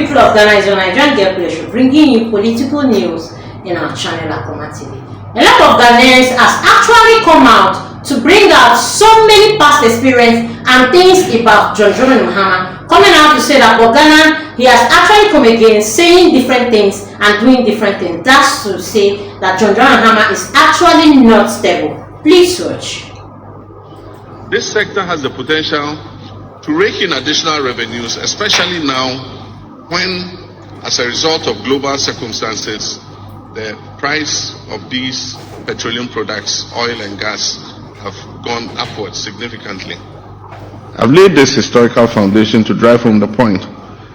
people of Ghana, is your Nigerian Girl Pleasure, bringing you political news in our channel Akoma TV. A lot of Ghanaians has actually come out to bring out so many past experience and things about John Dramani Mahama, coming out to say that for Ghana, he has actually come again saying different things and doing different things. That's to say that John Dramani Mahama is actually not stable. Please watch. This sector has the potential to rake in additional revenues, especially now when, as a result of global circumstances, the price of these petroleum products, oil and gas, have gone upwards significantly. I've laid this historical foundation to drive home the point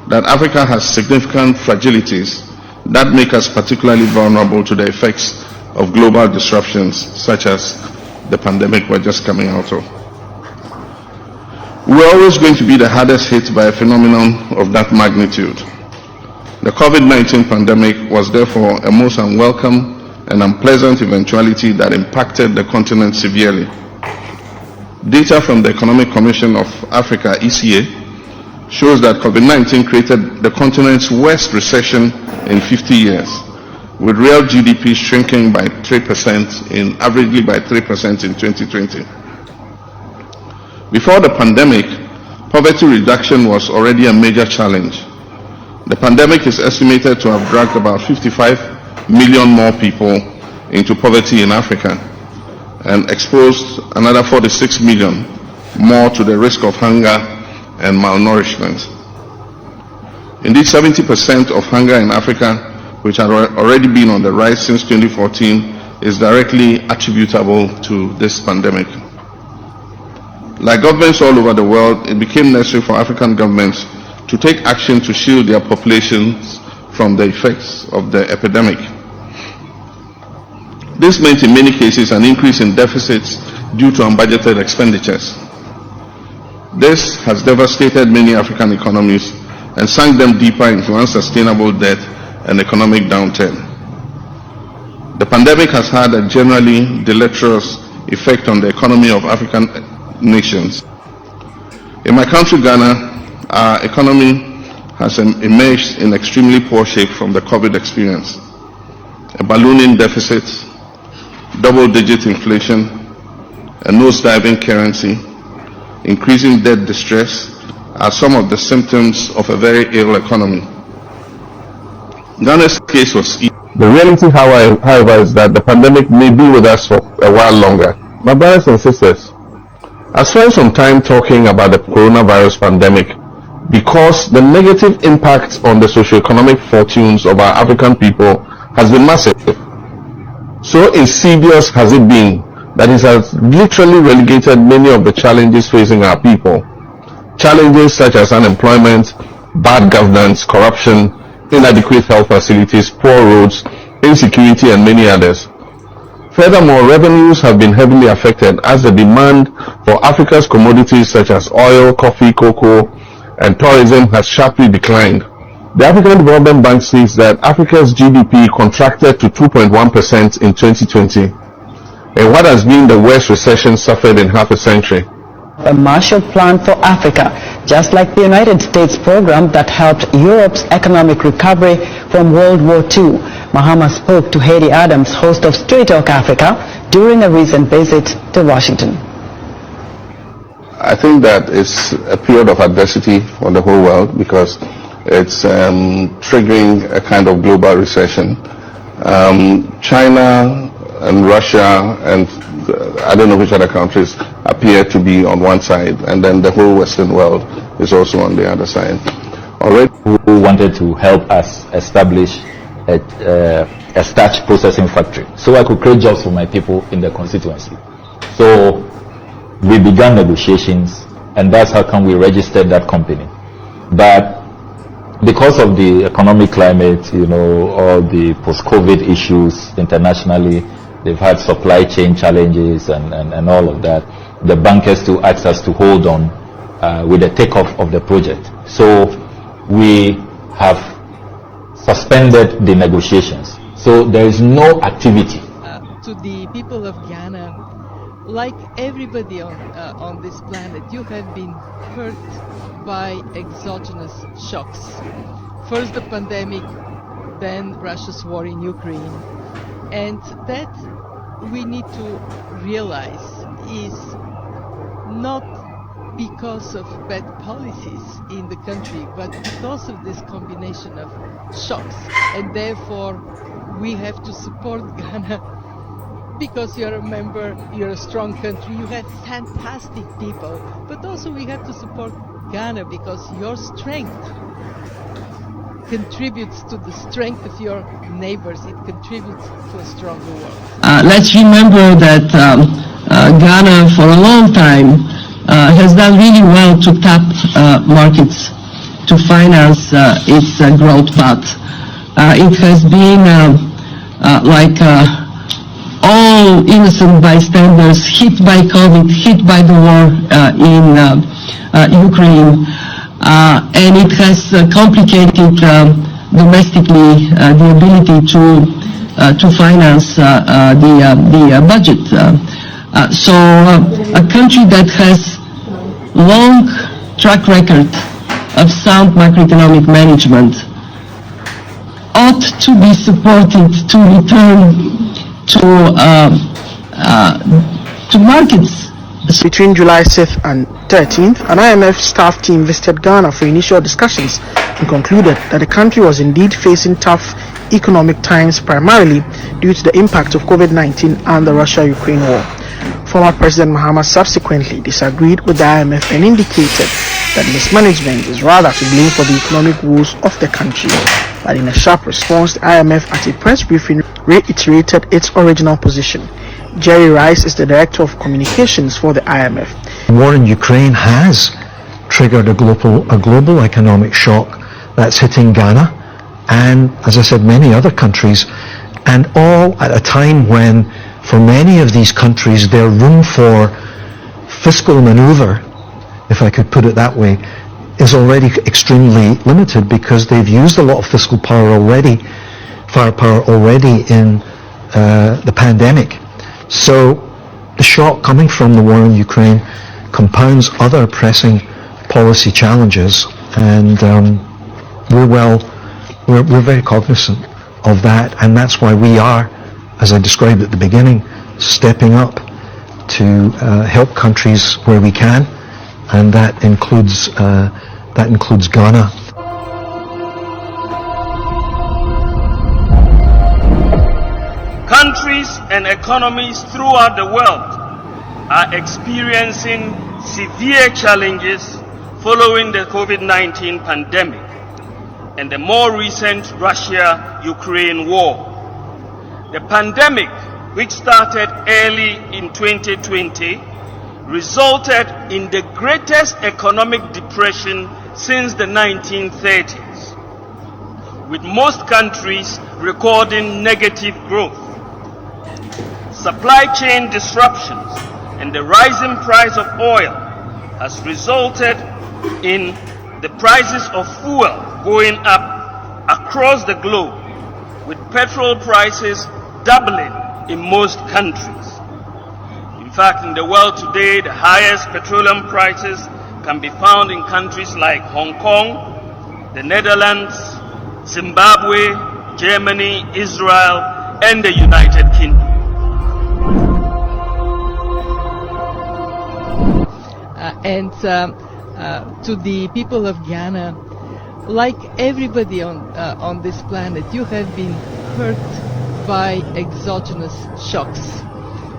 that Africa has significant fragilities that make us particularly vulnerable to the effects of global disruptions such as the pandemic we're just coming out of. We're always going to be the hardest hit by a phenomenon of that magnitude. The COVID-19 pandemic was therefore a most unwelcome and unpleasant eventuality that impacted the continent severely. Data from the Economic Commission of Africa, ECA, shows that COVID-19 created the continent's worst recession in 50 years, with real GDP shrinking by 3% averagely by 3% in 2020. Before the pandemic, poverty reduction was already a major challenge. The pandemic is estimated to have dragged about 55 million more people into poverty in Africa and exposed another 46 million more to the risk of hunger and malnourishment. Indeed, 70% of hunger in Africa, which had already been on the rise since 2014, is directly attributable to this pandemic. Like governments all over the world, it became necessary for African governments to take action to shield their populations from the effects of the epidemic. This meant in many cases an increase in deficits due to unbudgeted expenditures. This has devastated many African economies and sunk them deeper into unsustainable debt and economic downturn. The pandemic has had a generally deleterious effect on the economy of African nations. In my country, Ghana, our economy has emerged in extremely poor shape from the COVID experience. A ballooning deficit, double-digit inflation, a nose-diving currency, increasing debt distress are some of the symptoms of a very ill economy. Ghana's case was easy. The reality, however, is that the pandemic may be with us for a while longer. My brothers and sisters, I spent some time talking about the coronavirus pandemic because the negative impact on the socioeconomic fortunes of our African people has been massive. So insidious has it been that it has literally relegated many of the challenges facing our people. Challenges such as unemployment, bad governance, corruption, inadequate health facilities, poor roads, insecurity, and many others. Furthermore, revenues have been heavily affected as the demand for Africa's commodities such as oil, coffee, cocoa, and tourism has sharply declined. The African Development Bank says that Africa's GDP contracted to 2.1% in 2020, in what has been the worst recession suffered in half a century. A Marshall Plan for Africa, just like the United States program that helped Europe's economic recovery from World War II. Mahama spoke to Hedy Adams, host of Straight Talk Africa, during a recent visit to Washington. I think that it's a period of adversity for the whole world because it's triggering a kind of global recession. China and Russia and I don't know which other countries appear to be on one side, and then the whole Western world is also on the other side. Already, who wanted to help us establish a starch processing factory, so I could create jobs for my people in the constituency. So we began negotiations, and that's how come we registered that company. But because of the economic climate, all the post-COVID issues internationally, they've had supply chain challenges and all of that. The bankers to ask us to hold on with the takeoff of the project. So we have suspended the negotiations. So there is no activity. To the people of Ghana, like everybody on this planet, you have been hurt by exogenous shocks. First the pandemic, then Russia's war in Ukraine. And that we need to realize is not because of bad policies in the country, but because of this combination of shocks. And therefore, we have to support Ghana because you're a member, you're a strong country, you have fantastic people, but also we have to support Ghana because your strength contributes to the strength of your neighbors. It contributes to a stronger world. Let's remember that Ghana for a long time has done really well to tap markets to finance its growth path. It has been all innocent bystanders hit by COVID, hit by the war in Ukraine. And it has complicated domestically the ability to finance the budget. So a country that has long track record of sound macroeconomic management ought to be supported to return to markets. Between July 6th and 13th, an IMF staff team visited Ghana for initial discussions and concluded that the country was indeed facing tough economic times, primarily due to the impact of COVID-19 and the Russia-Ukraine war. Former President Mahama subsequently disagreed with the IMF and indicated that mismanagement is rather to blame for the economic woes of the country. But in a sharp response, the IMF at a press briefing reiterated its original position. Jerry Rice is the Director of Communications for the IMF. The war in Ukraine has triggered a global economic shock that's hitting Ghana and, as I said, many other countries, and all at a time when, for many of these countries, their room for fiscal maneuver, if I could put it that way, is already extremely limited because they've used a lot of fiscal firepower already in the pandemic. So the shock coming from the war in Ukraine compounds other pressing policy challenges, and we're very cognizant of that, and that's why we are, as I described at the beginning, stepping up to help countries where we can, and that includes Ghana. Countries and economies throughout the world are experiencing severe challenges following the COVID-19 pandemic and the more recent Russia-Ukraine war. The pandemic, which started early in 2020, resulted in the greatest economic depression since the 1930s, with most countries recording negative growth. Supply chain disruptions and the rising price of oil has resulted in the prices of fuel going up across the globe, with petrol prices doubling in most countries. In fact, in the world today, the highest petroleum prices can be found in countries like Hong Kong, the Netherlands, Zimbabwe, Germany, Israel, and the United Kingdom. To the people of Ghana, like everybody on this planet, you have been hurt by exogenous shocks.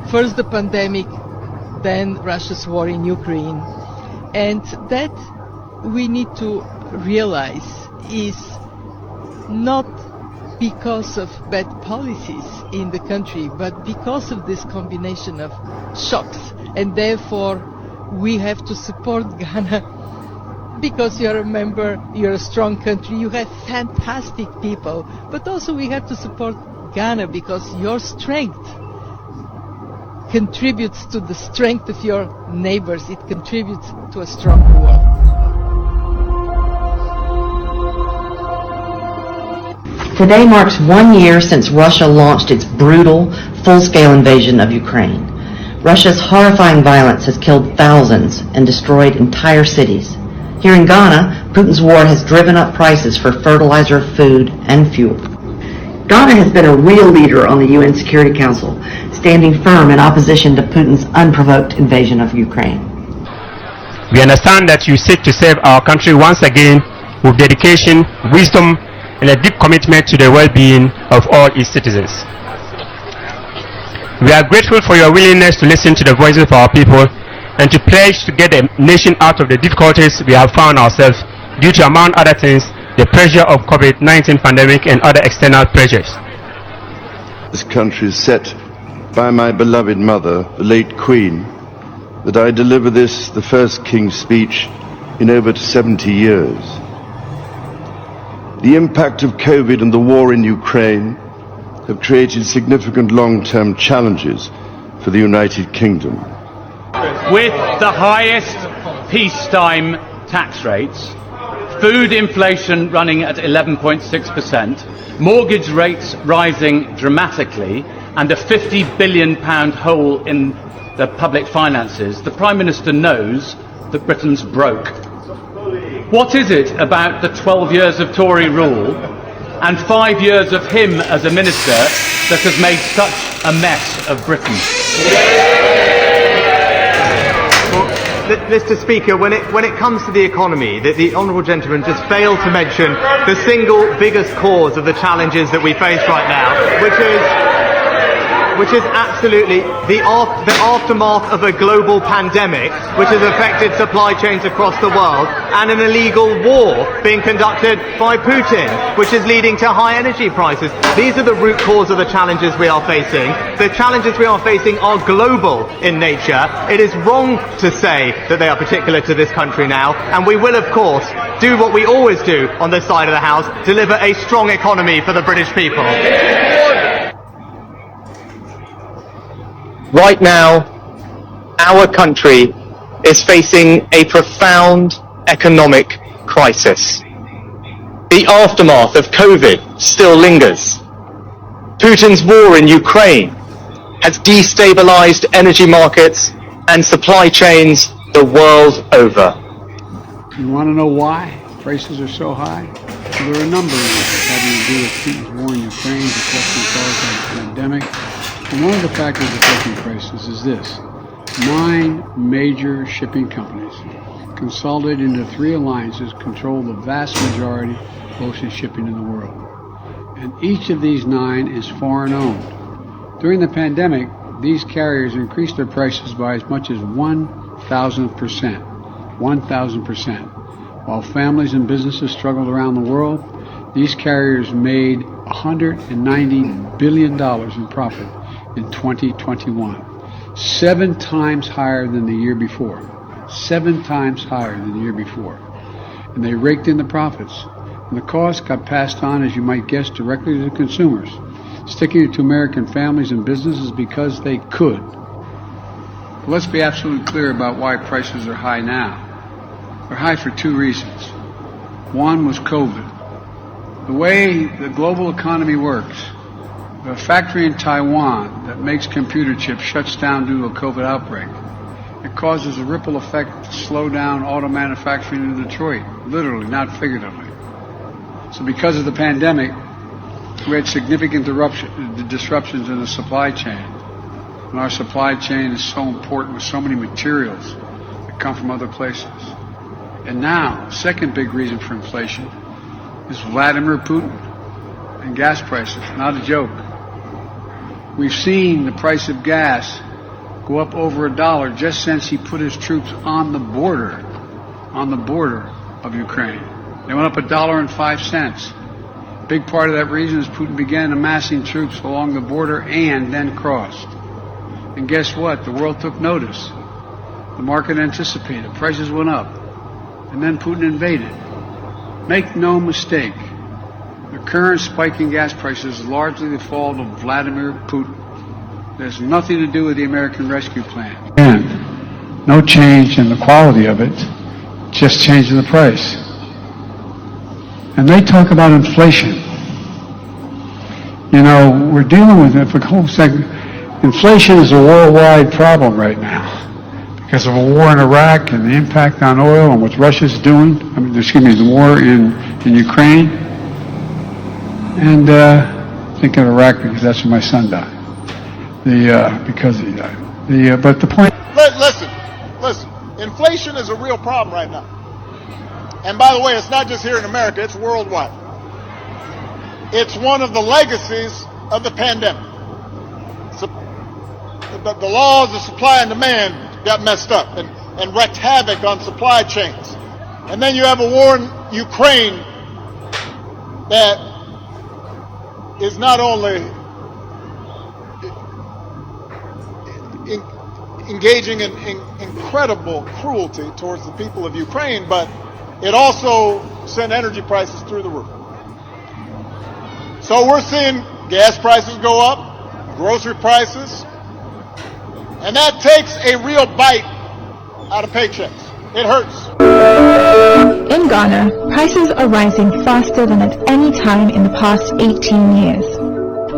First the pandemic, then Russia's war in Ukraine. And that we need to realize is not because of bad policies in the country, but because of this combination of shocks. And therefore, we have to support Ghana because you're a member, you're a strong country, you have fantastic people, but also we have to support Ghana because your strength contributes to the strength of your neighbors. It contributes to a stronger world. Today marks 1 year since Russia launched its brutal, full-scale invasion of Ukraine. Russia's horrifying violence has killed thousands and destroyed entire cities. Here in Ghana, Putin's war has driven up prices for fertilizer, food, and fuel. Ghana has been a real leader on the UN Security Council, standing firm in opposition to Putin's unprovoked invasion of Ukraine. We understand that you seek to save our country once again with dedication, wisdom, and a deep commitment to the well-being of all its citizens. We are grateful for your willingness to listen to the voices of our people and to pledge to get the nation out of the difficulties we have found ourselves due to, among other things, the pressure of COVID-19 pandemic and other external pressures. This country is set by my beloved mother, the late Queen, that I deliver this, the first King's speech in over 70 years. The impact of COVID and the war in Ukraine have created significant long-term challenges for the United Kingdom. With the highest peacetime tax rates, food inflation running at 11.6%, mortgage rates rising dramatically, and a £50 billion hole in the public finances, the Prime Minister knows that Britain's broke. What is it about the 12 years of Tory rule and 5 years of him as a minister that has made such a mess of Britain? Mr. Speaker, when it comes to the economy, the honourable gentleman just failed to mention the single biggest cause of the challenges that we face right now, which is absolutely the aftermath of a global pandemic which has affected supply chains across the world, and an illegal war being conducted by Putin, which is leading to high energy prices. These are the root cause of the challenges we are facing. The challenges we are facing are global in nature. It is wrong to say that they are particular to this country now, and we will, of course, do what we always do on this side of the House, deliver a strong economy for the British people. Right now, our country is facing a profound economic crisis. The aftermath of COVID still lingers. Putin's war in Ukraine has destabilized energy markets and supply chains the world over. You want to know why prices are so high? Well, there are a number of reasons having to do with Putin's war in Ukraine, disruption caused by the pandemic. And one of the factors affecting prices is this: 9 major shipping companies consolidated into 3 alliances control the vast majority of ocean shipping in the world. And each of these 9 is foreign owned. During the pandemic, these carriers increased their prices by as much as 1,000%. 1,000%. While families and businesses struggled around the world, these carriers made $190 billion in profit in 2021, 7 times higher than the year before. 7 times higher than the year before. And they raked in the profits. And the cost got passed on, as you might guess, directly to the consumers, sticking it to American families and businesses because they could. But let's be absolutely clear about why prices are high now. They're high for 2 reasons. One was COVID. The way the global economy works, a factory in Taiwan that makes computer chips shuts down due to a COVID outbreak. It causes a ripple effect to slow down auto manufacturing in Detroit, literally, not figuratively. So because of the pandemic, we had significant disruptions in the supply chain. And our supply chain is so important with so many materials that come from other places. And now, the second big reason for inflation is Vladimir Putin and gas prices. Not a joke. We've seen the price of gas go up over $1 just since he put his troops on the border of Ukraine. They went up $1.05. Big part of that reason is Putin began amassing troops along the border and then crossed. And guess what? The world took notice. The market anticipated. Prices went up. And then Putin invaded. Make no mistake, the current spike in gas prices is largely the fault of Vladimir Putin. There's nothing to do with the American Rescue Plan. And no change in the quality of it, just changing the price. And they talk about inflation. You know, we're dealing with it for a whole second. inflation is a worldwide problem right now because of a war in Iraq and the impact on oil and what Russia's doing. The war in Ukraine. And think of Iraq because that's where my son died. Because he died. But the point. Listen. Inflation is a real problem right now. And by the way, it's not just here in America, it's worldwide. It's one of the legacies of the pandemic. The laws of supply and demand got messed up and wreaked havoc on supply chains. And then you have a war in Ukraine that is not only engaging in incredible cruelty towards the people of Ukraine, but it also sent energy prices through the roof. So we're seeing gas prices go up, grocery prices, and that takes a real bite out of paychecks. It hurts. In Ghana, prices are rising faster than at any time in the past 18 years.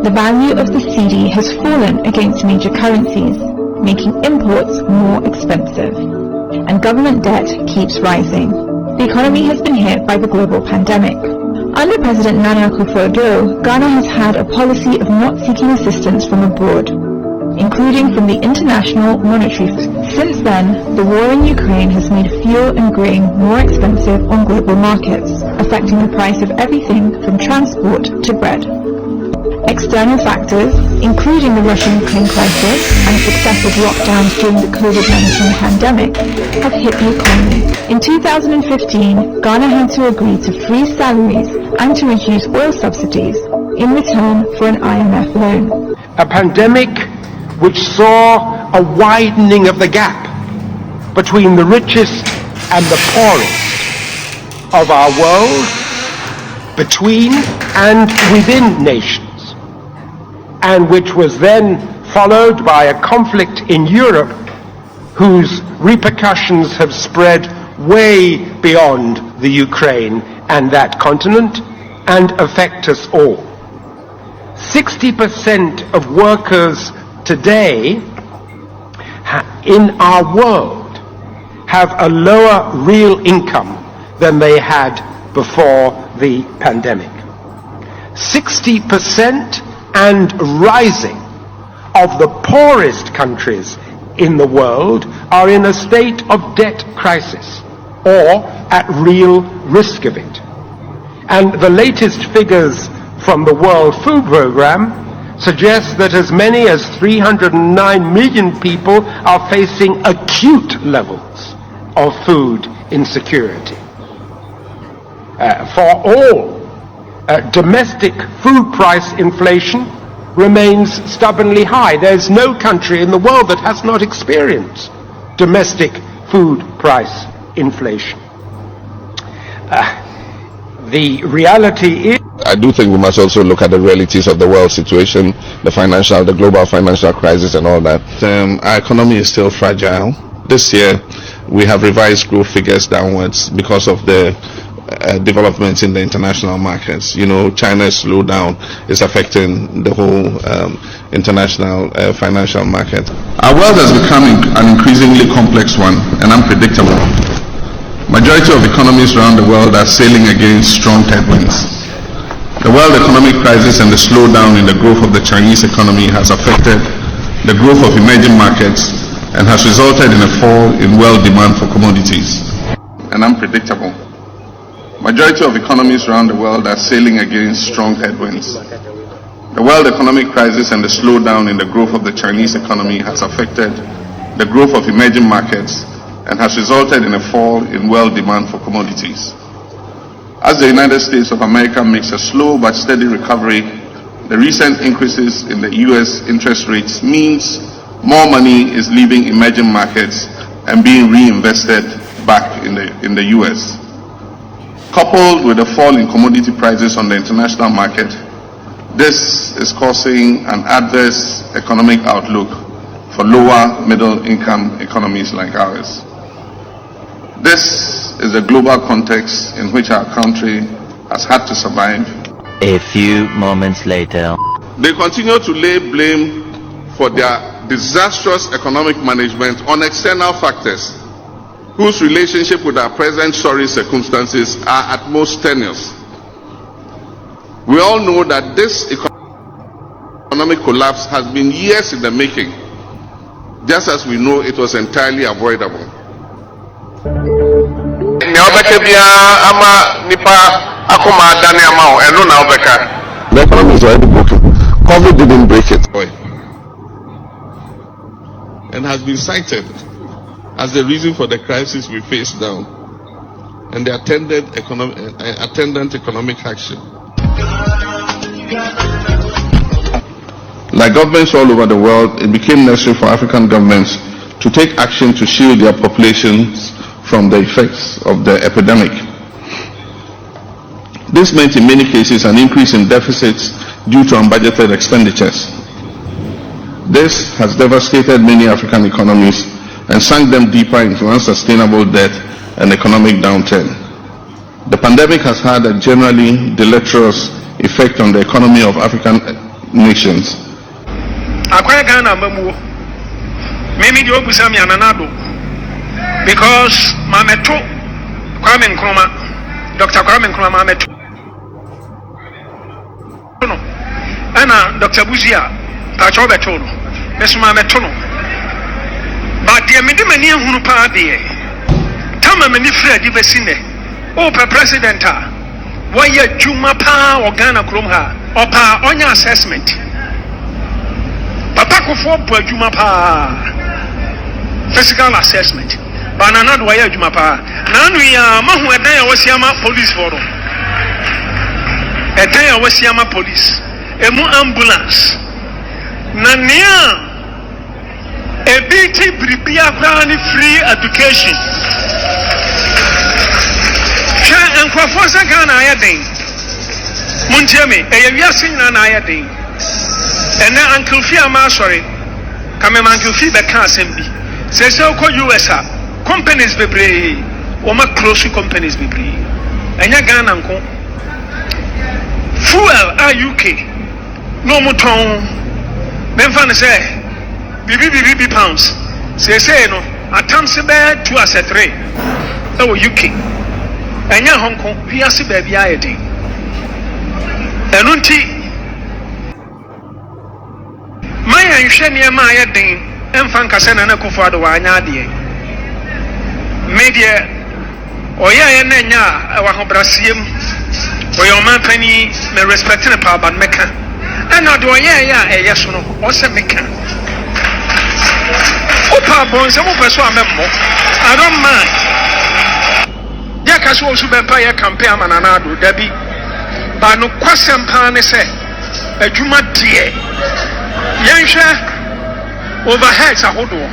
The value of the cedi has fallen against major currencies, making imports more expensive. And government debt keeps rising. The economy has been hit by the global pandemic. Under President Nana Akufo-Addo, Ghana has had a policy of not seeking assistance from abroad, including from the International Monetary Fund. Since then, the war in Ukraine has made fuel and grain more expensive on global markets, affecting the price of everything from transport to bread. External factors, including the Russian-Ukraine crisis and successive lockdowns during the COVID-19 pandemic, have hit the economy. In 2015, Ghana had to agree to freeze salaries and to reduce oil subsidies in return for an IMF loan. A pandemic which saw a widening of the gap between the richest and the poorest of our world, between and within nations, and which was then followed by a conflict in Europe whose repercussions have spread way beyond the Ukraine and that continent and affect us all. 60% of workers today in our world have a lower real income than they had before the pandemic. 60% and rising of the poorest countries in the world are in a state of debt crisis or at real risk of it. And the latest figures from the World Food Programme suggest that as many as 309 million people are facing acute levels of food insecurity. For all, domestic food price inflation remains stubbornly high. There's no country in the world that has not experienced domestic food price inflation. The reality is, I do think we must also look at the realities of the world situation, the global financial crisis and all that. Our economy is still fragile. This year, we have revised growth figures downwards because of the developments in the international markets. You know, China's slowdown is affecting the whole international financial market. Our world has become an increasingly complex one and unpredictable. Majority of economies around the world are sailing against strong headwinds. The world economic crisis and the slowdown in the growth of the Chinese economy has affected the growth of emerging markets and has resulted in a fall in world demand for commodities. And unpredictable. Majority of economies around the world are sailing against strong headwinds. The world economic crisis and the slowdown in the growth of the Chinese economy has affected the growth of emerging markets and has resulted in a fall in world demand for commodities. As the United States of America makes a slow but steady recovery, the recent increases in the US interest rates means more money is leaving emerging markets and being reinvested back in the US. Coupled with a fall in commodity prices on the international market, this is causing an adverse economic outlook for lower middle income economies like ours. This is the global context in which our country has had to survive. A few moments later. They continue to lay blame for their disastrous economic management on external factors whose relationship with our present sorry circumstances are at most tenuous. We all know that this economic collapse has been years in the making, just as we know it was entirely avoidable. The economy is already broken. COVID didn't break it. And has been cited as the reason for the crisis we face now and the attendant economic action. Like governments all over the world, it became necessary for African governments to take action to shield their populations from the effects of the epidemic. This meant in many cases an increase in deficits due to unbudgeted expenditures. This has devastated many African economies and sunk them deeper into unsustainable debt and economic downturn. The pandemic has had a generally deleterious effect on the economy of African nations. Because Mameto Kwame Nkrumah, Dr. Kwame Nkrumah Mameto, Anna Dr. Buzia, Pachobetono, Miss Mametono. But the Medimani Hunupa de Tama Menifre Divesine, Opa Presidenta, Waya Jumapa or Ghana Krumha, Opa Onya assessment. Papako for Jumapa physical assessment. Banana do waya jumapa. Nanu ya mahu edaya wasiama police for. Edaya wasiama police. Emu ambulance. Nania ebiti bribia kwani free education. Sha enkwafo Ghana ayedin. Muntiame eyewiase nyina na ayedin. Ene Uncle Fia ma sorry. Kame Uncle Fia be ka asem bi. Se ko USA companies bebre o ma close companies bebre enya Ghana nko fuel a UK no muton memfa ne say bibi pounds se no atamse be 2 as 3 e wo UK enya honko wiase ba bia yedin enunti maya nhwe ne ma yedin emfa nkase na Akufo Addo wa anya ade media oya na nya wa hobrasiem oya man pani me respect na pa ban meka ana do oya ya eye so no o se meka o pa bon se mo peso amemmo I don't mind ya kaso osu be pa ya campaign manana do dabi ba no kwasem pa ne se adwuma de yenhwe overheads ahodo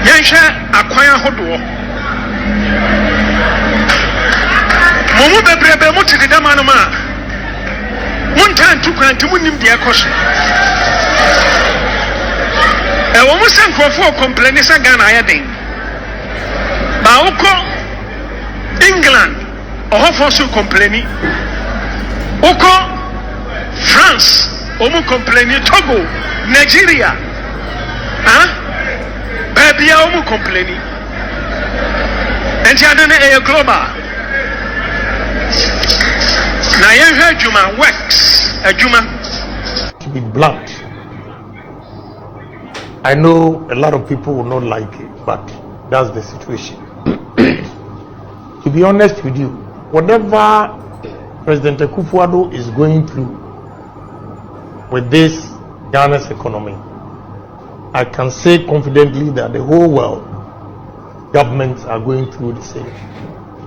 yenhwe akwan ahodo momu bebrebe mutidi dama no ma wontan tukwan timunim de ekoso e wo musan krofo complain sa Ghana ayeden ba uko England ohofo so complain uko France omu complain Togo Nigeria baby ya omu complain enti adone e global na yenhwe juma works ajuma. To be blunt, I know a lot of people will not like it, but that's the situation. To be honest with you, whatever President Akufo Addo is going through with this Ghana's economy, I can say confidently that the whole world governments are going through the same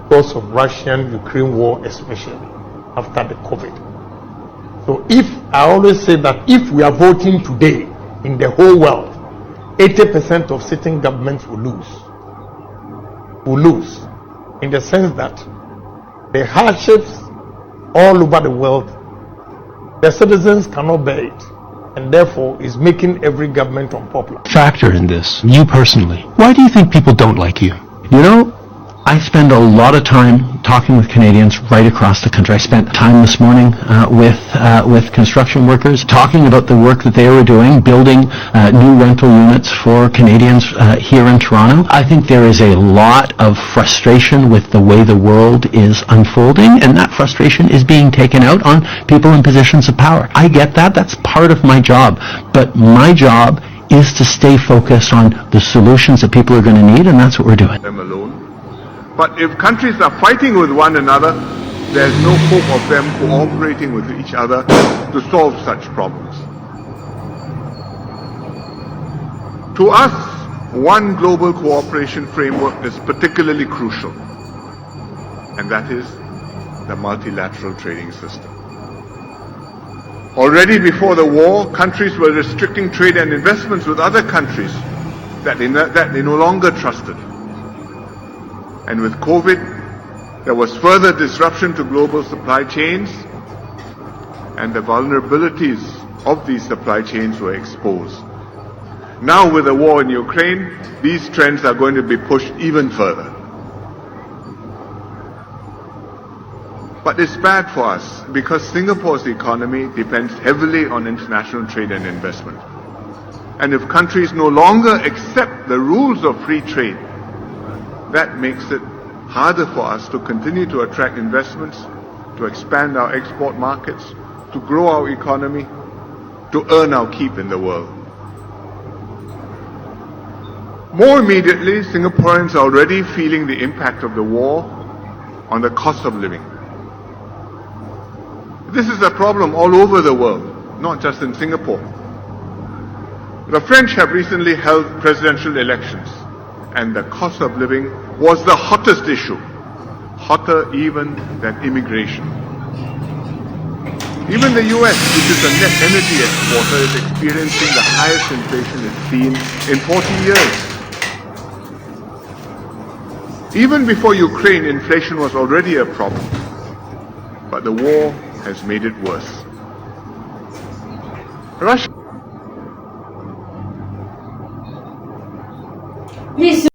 because of Russian-Ukraine war, especially after the COVID. So I always say that if we are voting today in the whole world, 80% of sitting governments will lose. Will lose in the sense that the hardships all over the world, the citizens cannot bear it, and therefore is making every government unpopular. Factor in this, you personally, why do you think people don't like you? You know, I I spend a lot of time talking with Canadians right across the country. I spent time this morning with construction workers talking about the work that they were doing, building new rental units for Canadians here in Toronto. I think there is a lot of frustration with the way the world is unfolding, and that frustration is being taken out on people in positions of power. I get that. That's part of my job. But my job is to stay focused on the solutions that people are going to need, and that's what we're doing. Them alone. But if countries are fighting with one another, there's no hope of them cooperating with each other to solve such problems. To us, one global cooperation framework is particularly crucial, and that is the multilateral trading system. Already before the war, countries were restricting trade and investments with other countries that they no longer trusted. And with COVID, there was further disruption to global supply chains, and the vulnerabilities of these supply chains were exposed. Now with the war in Ukraine, these trends are going to be pushed even further. But it's bad for us because Singapore's economy depends heavily on international trade and investment. And if countries no longer accept the rules of free trade, that makes it harder for us to continue to attract investments, to expand our export markets, to grow our economy, to earn our keep in the world. More immediately, Singaporeans are already feeling the impact of the war on the cost of living. This is a problem all over the world, not just in Singapore. The French have recently held presidential elections, and the cost of living was the hottest issue, hotter even than immigration. Even the US, which is a net energy exporter, is experiencing the highest inflation it's seen in 40 years. Even before Ukraine, inflation was already a problem, but the war has made it worse. Russia